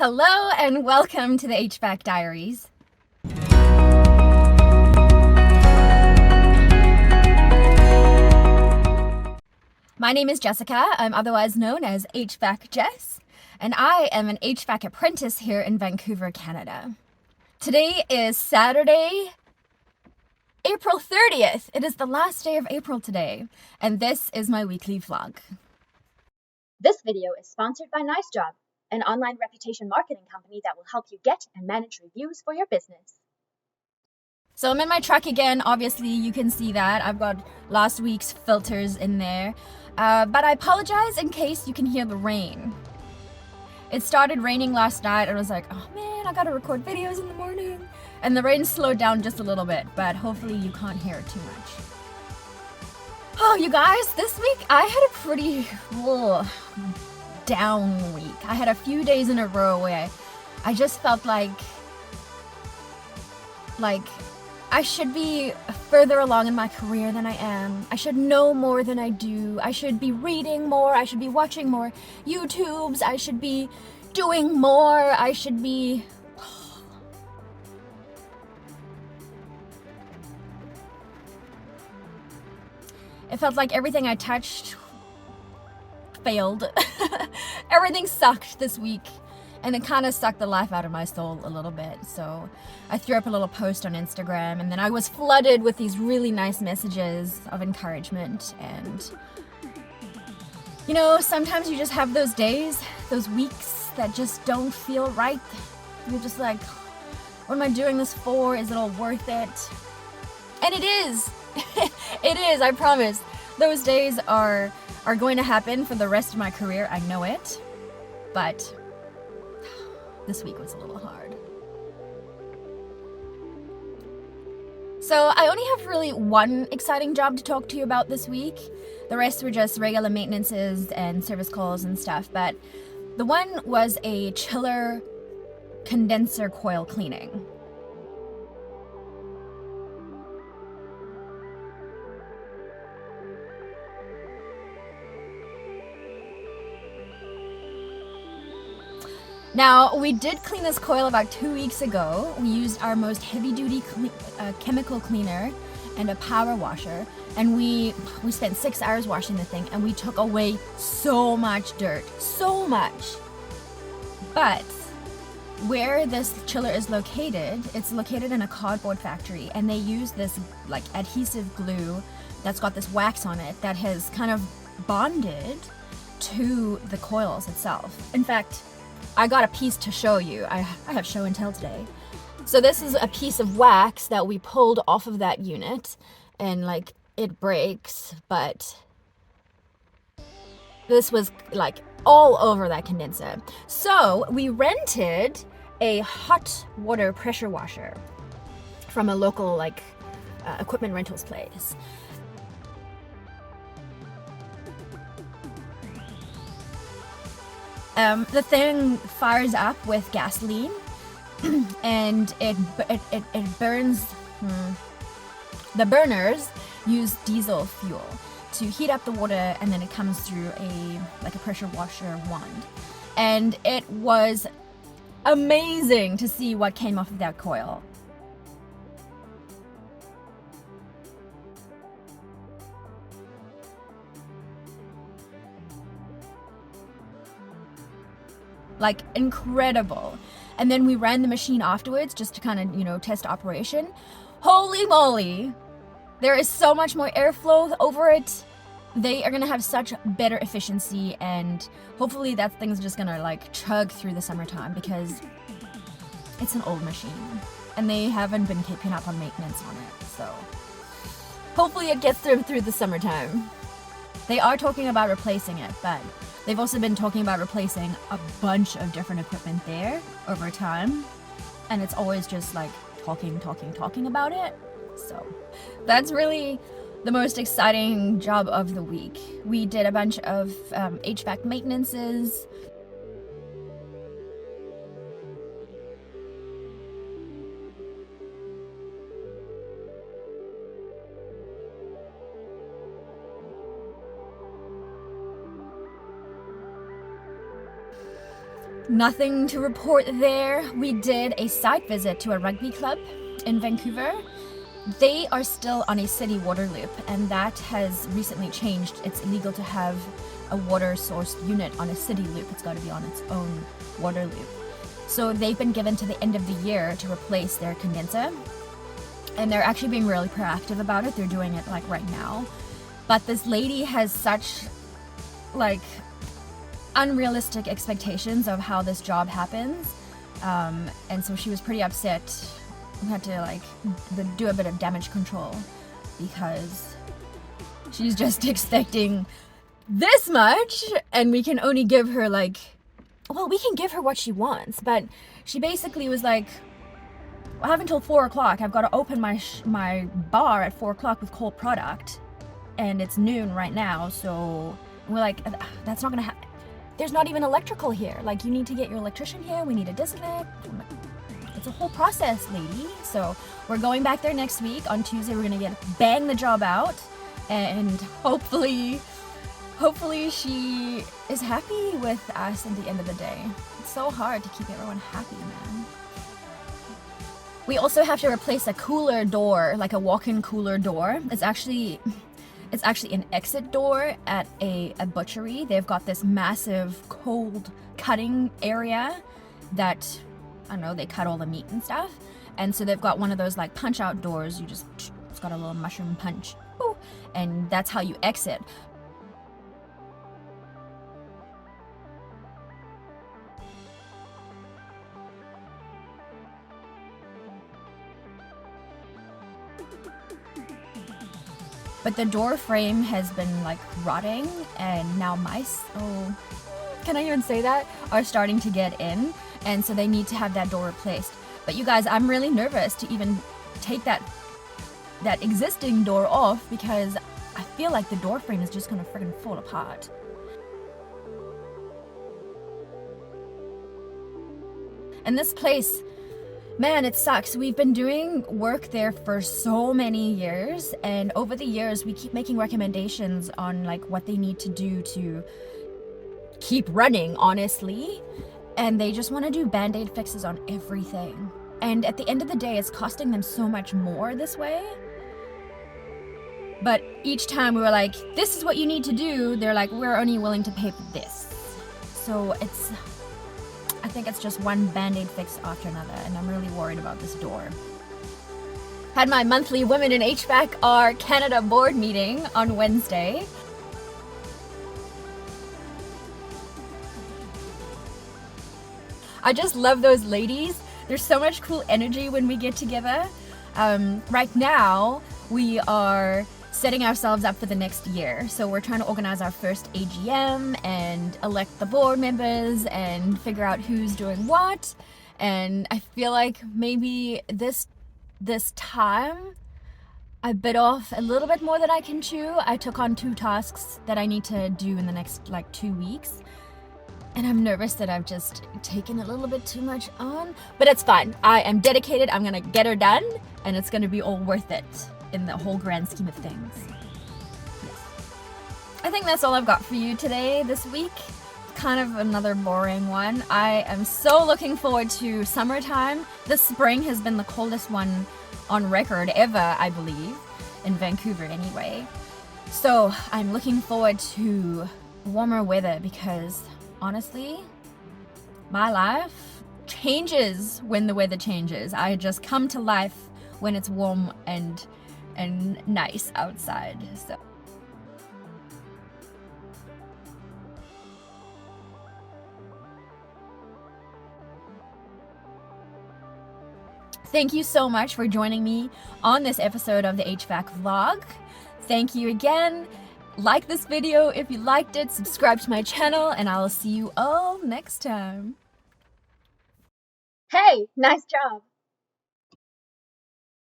Hello and welcome to the HVAC Diaries. My name is Jessica. I'm otherwise known as HVAC Jess, and I am an HVAC apprentice here in Vancouver, Canada. Today is Saturday, April 30th. It is the last day of April today, and this is my weekly vlog. This video is sponsored by NiceJob, an online reputation marketing company that will help you get and manage reviews for your business. So I'm in my truck again. Obviously, you can see that. I've got last week's filters in there. But I apologize in case you can hear the rain. It started raining last night and I was like, oh man, I gotta record videos in the morning. And the rain slowed down just a little bit, but hopefully you can't hear it too much. Oh, you guys, this week I had a pretty down week. I had a few days in a row where I just felt like I should be further along in my career than I am. I should know more than I do. I should be reading more. I should be watching more YouTubes. I should be doing more. I should be... It felt like everything I touched failed. Everything sucked this week. And it kind of sucked the life out of my soul a little bit. So I threw up a little post on Instagram and then I was flooded with these really nice messages of encouragement. And, you know, sometimes you just have those days, those weeks that just don't feel right. You're just like, what am I doing this for? Is it all worth it? And it is. It is, I promise. Those days are going to happen for the rest of my career. I know it. But this week was a little hard. So I only have really one exciting job to talk to you about this week. The rest were just regular maintenances and service calls and stuff, but the one was a chiller condenser coil cleaning. Now, we did clean this coil about 2 weeks ago. We used our most heavy-duty chemical cleaner and a power washer, and we spent 6 hours washing the thing, and we took away so much dirt, so much. But where this chiller is located, it's located in a cardboard factory, and they use this like adhesive glue that's got this wax on it that has kind of bonded to the coils itself. In fact, I got a piece to show you. I have show and tell today. So this is a piece of wax that we pulled off of that unit, and like it breaks, but this was like all over that condenser. So we rented a hot water pressure washer from a local like equipment rentals place. The thing fires up with gasoline and it burns. The burners use diesel fuel to heat up the water, and then it comes through a pressure washer wand. And it was amazing to see what came off of that coil. Like incredible. And then we ran the machine afterwards just to kind of, you know, test operation. Holy moly, there is so much more airflow over it. They are gonna have such better efficiency, and hopefully that thing's just gonna like chug through the summertime, because it's an old machine and they haven't been keeping up on maintenance on it. So hopefully it gets through the summertime. They are talking about replacing it, but they've also been talking about replacing a bunch of different equipment there over time. And it's always just like talking about it. So that's really the most exciting job of the week. We did a bunch of HVAC maintenances. Nothing to report there. We did a site visit to a rugby club in Vancouver. They are still on a city water loop, and that has recently changed. It's illegal to have a water source unit on a city loop. It's got to be on its own water loop. So they've been given to the end of the year to replace their condenser, and they're actually being really proactive about it. They're doing it like right now. But this lady has such like unrealistic expectations of how this job happens, and so she was pretty upset. We had to like do a bit of damage control because she's just expecting this much, and we can only give her like, well, we can give her what she wants, but she basically was like, I have until 4 o'clock. I've got to open my bar at 4 o'clock with cold product, and it's noon right now. So we're like, that's not gonna happen. There's not even electrical here. Like, you need to get your electrician here. We need a disconnect. It's a whole process, lady. So we're going back there next week. On Tuesday, we're gonna bang the job out, and hopefully she is happy with us at the end of the day. It's so hard to keep everyone happy, man. We also have to replace a cooler door, like a walk-in cooler door. It's actually an exit door at a butchery. They've got this massive cold cutting area that, I don't know, they cut all the meat and stuff. And so they've got one of those like punch out doors. It's got a little mushroom punch. Ooh, and that's how you exit. But the door frame has been like rotting, and now mice, oh, can I even say that, are starting to get in, and so they need to have that door replaced. But you guys, I'm really nervous to even take that existing door off, because I feel like the door frame is just gonna friggin' fall apart. And this place, man, it sucks. We've been doing work there for so many years, and over the years we keep making recommendations on like what they need to do to keep running, honestly, and they just want to do band-aid fixes on everything. And at the end of the day, it's costing them so much more this way. But each time we were like, this is what you need to do, they're like, we're only willing to pay for this. So I think it's just one band-aid fix after another, and I'm really worried about this door. Had my monthly Women in HVAC R Canada board meeting on Wednesday. I just love those ladies. There's so much cool energy when we get together. Right now, we are setting ourselves up for the next year. So we're trying to organize our first AGM and elect the board members and figure out who's doing what. And I feel like maybe this time I bit off a little bit more than I can chew. I took on 2 tasks that I need to do in the next like 2 weeks. And I'm nervous that I've just taken a little bit too much on, but it's fine. I am dedicated. I'm gonna get her done, and it's gonna be all worth it in the whole grand scheme of things. Yes. I think that's all I've got for you today, this week. Kind of another boring one. I am so looking forward to summertime. This spring has been the coldest one on record ever, I believe, in Vancouver anyway. So I'm looking forward to warmer weather, because honestly, my life changes when the weather changes. I just come to life when it's warm and nice outside. So thank you so much for joining me on this episode of the HVAC vlog. Thank you again. Like this video if you liked it, subscribe to my channel, and I'll see you all next time. Hey, nice job!